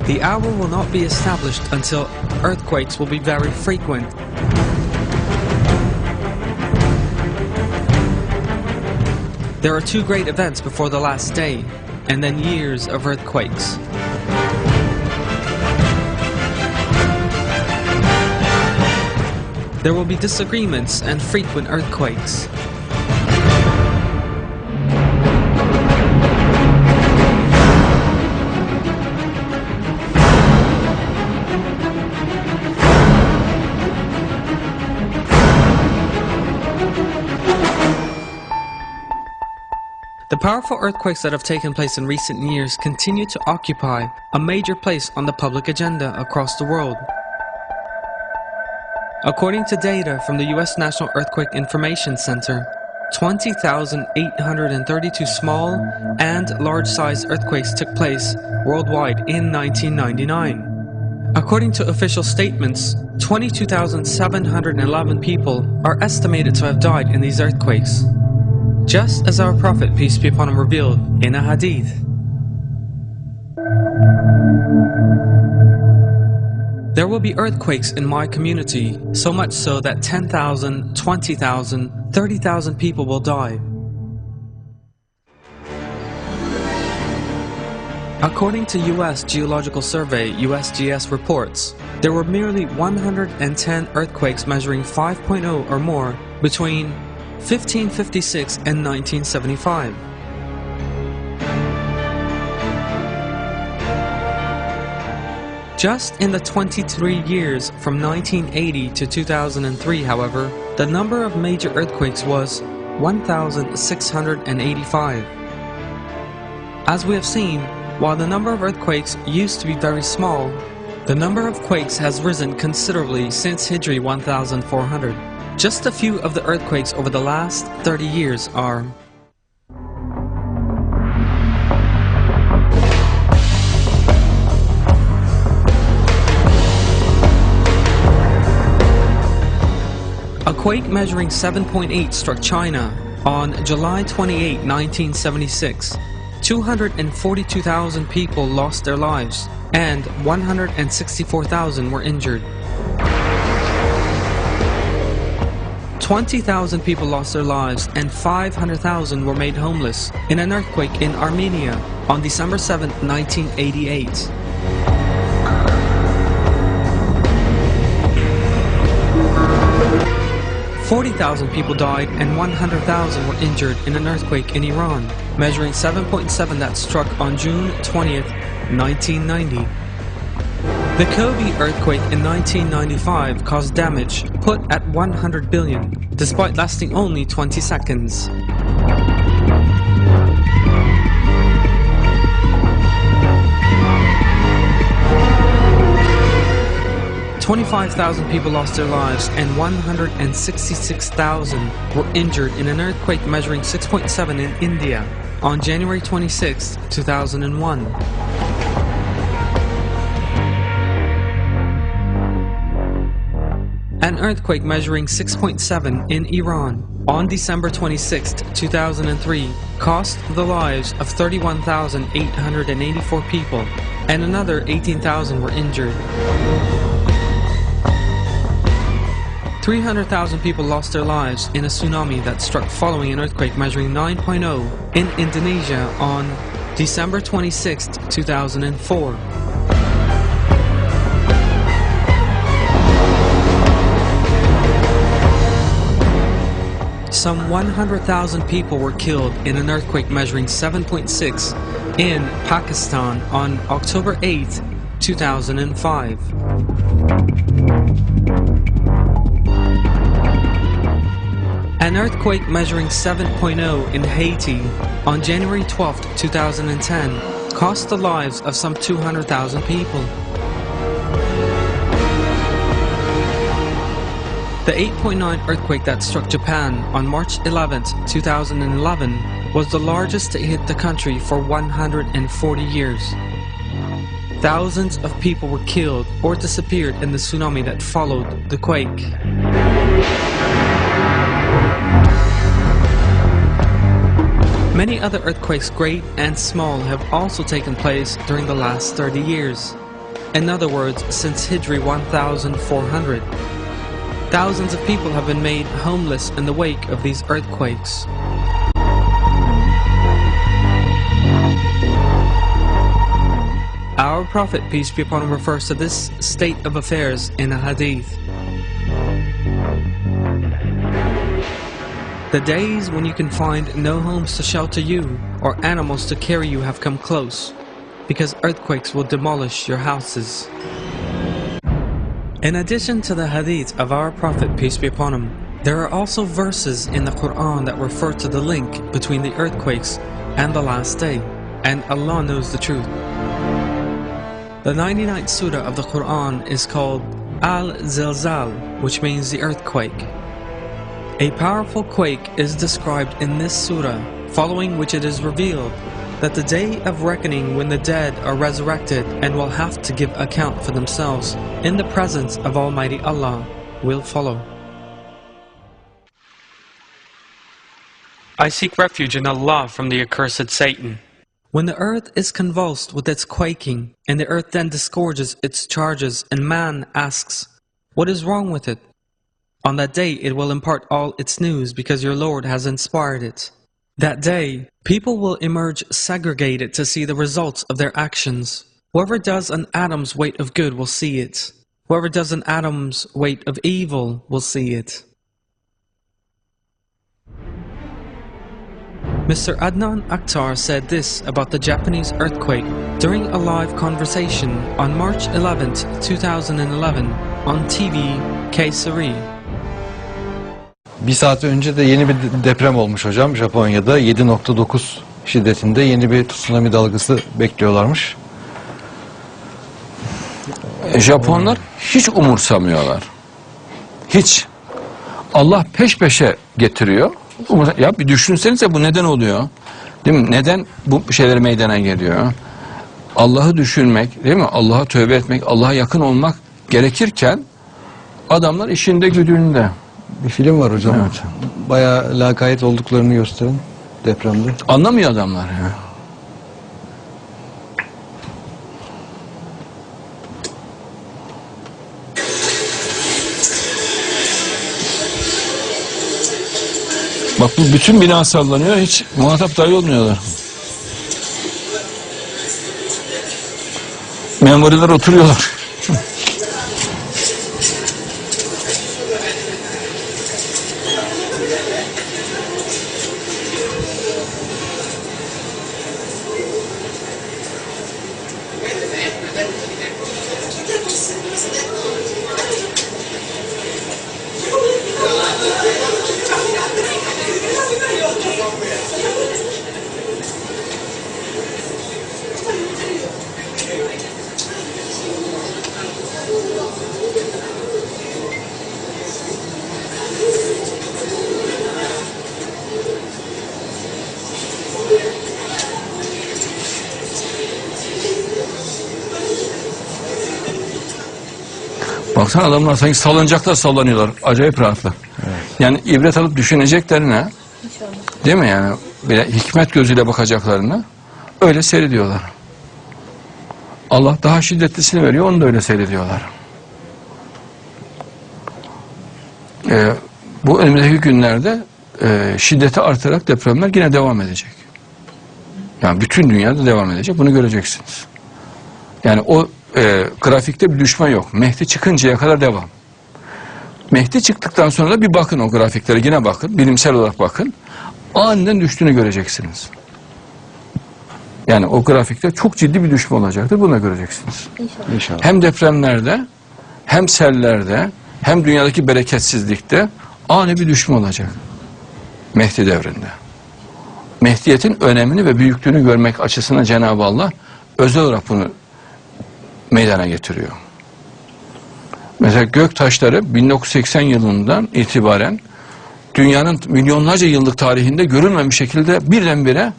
The hour will not be established until earthquakes will be very frequent. There are two great events before the last day, and then years of earthquakes. There will be disagreements and frequent earthquakes. The powerful earthquakes that have taken place in recent years continue to occupy a major place on the public agenda across the world. According to data from the U.S. National Earthquake Information Center, 20,832 small and large-sized earthquakes took place worldwide in 1999. According to official statements, 22,711 people are estimated to have died in these earthquakes, just as our Prophet, peace be upon him, revealed in a hadith. There will be earthquakes in my community, so much so that 10,000, 20,000, 30,000 people will die. According to U.S. Geological Survey (USGS) reports, there were merely 110 earthquakes measuring 5.0 or more between 1556 and 1975. Just in the 23 years from 1980 to 2003, however, the number of major earthquakes was 1,685. As we have seen, while the number of earthquakes used to be very small, the number of quakes has risen considerably since Hijri 1400. Just a few of the earthquakes over the last 30 years are: a quake measuring 7.8 struck China on July 28, 1976. 242,000 people lost their lives and 164,000 were injured. 20,000 people lost their lives and 500,000 were made homeless in an earthquake in Armenia on December 7, 1988. $40,000 people died and 100,000 were injured in an earthquake in Iran, measuring 7.7 that struck on June 20, 1990. The Kobe earthquake in 1995 caused damage put at 100 billion, despite lasting only 20 seconds. $25,000 people lost their lives and 166,000 were injured in an earthquake measuring 6.7 in India on January 26, 2001. An earthquake measuring 6.7 in Iran on December 26, 2003 cost the lives of 31,884 people and another 18,000 were injured. 300,000 people lost their lives in a tsunami that struck following an earthquake measuring 9.0 in Indonesia on December 26, 2004. Some 100,000 people were killed in an earthquake measuring 7.6 in Pakistan on October 8, 2005. An earthquake measuring 7.0 in Haiti on January 12, 2010 cost the lives of some 200,000 people. The 8.9 earthquake that struck Japan on March 11, 2011 was the largest to hit the country for 140 years. Thousands of people were killed or disappeared in the tsunami that followed the quake. Many other earthquakes, great and small, have also taken place during the last 30 years. In other words, since Hijri 1400. Thousands of people have been made homeless in the wake of these earthquakes. Our Prophet, peace be upon him, refers to this state of affairs in a hadith. The days when you can find no homes to shelter you or animals to carry you have come close, because earthquakes will demolish your houses. In addition to the hadith of our Prophet, peace be upon him, there are also verses in the Quran that refer to the link between the earthquakes and the last day, and Allah knows the truth. The 99th surah of the Quran is called Al-Zilzal, which means the earthquake. A powerful quake is described in this surah, following which it is revealed that the day of reckoning when the dead are resurrected and will have to give account for themselves in the presence of Almighty Allah will follow. I seek refuge in Allah from the accursed Satan. When the earth is convulsed with its quaking, and the earth then disgorges its charges, and man asks, "What is wrong with it?" On that day it will impart all its news because your Lord has inspired it. That day, people will emerge segregated to see the results of their actions. Whoever does an atom's weight of good will see it. Whoever does an atom's weight of evil will see it. Mr. Adnan Akhtar said this about the Japanese earthquake during a live conversation on March 11, 2011 on TV Kayseri. Bir saat önce de yeni bir deprem olmuş hocam Japonya'da 7.9 şiddetinde yeni bir tsunami dalgası bekliyorlarmış. Japonlar hiç umursamıyorlar. Hiç. Allah peş peşe getiriyor. Ya bir düşünsenize bu neden oluyor? Değil mi? Neden bu şeyler meydana geliyor? Allah'ı düşünmek, değil mi? Allah'a tövbe etmek, Allah'a yakın olmak gerekirken adamlar işinde güdüğünde. Bir film var hocam. Evet. Bayağı lakayt olduklarını gösteren depremde. Anlamıyor adamlar ya. Bak bu bütün bina sallanıyor, hiç muhatap dahi olmuyorlar. Memuriler oturuyorlar. Baksana adamlar sanki salıncakta sallanıyorlar. Acayip rahatlar. Evet. Yani ibret alıp düşüneceklerine, değil mi yani? Bir hikmet gözüyle bakacaklarına öyle seyrediyorlar. Allah daha şiddetlisini veriyor, onu da öyle seyrediyorlar. Bu önümüzdeki günlerde şiddeti artarak depremler yine devam edecek. Yani bütün dünyada devam edecek. Bunu göreceksiniz. Yani o grafikte bir düşme yok. Mehdi çıkıncaya kadar devam. Mehdi çıktıktan sonra da bir bakın o grafiklere, yine bakın. Bilimsel olarak bakın. Aniden düştüğünü göreceksiniz. Yani o grafikte çok ciddi bir düşme olacaktır. Bunu da göreceksiniz. İnşallah. İnşallah. Hem depremlerde, hem sellerde, hem dünyadaki bereketsizlikte ani bir düşme olacak. Mehdi devrinde. Mehdiyet'in önemini ve büyüklüğünü görmek açısından Cenab-ı Allah özel olarak bunu meydana getiriyor. Mesela gök taşları 1980 yılından itibaren dünyanın milyonlarca yıllık tarihinde görülmemiş şekilde birdenbire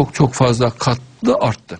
çok fazla katlı arttı.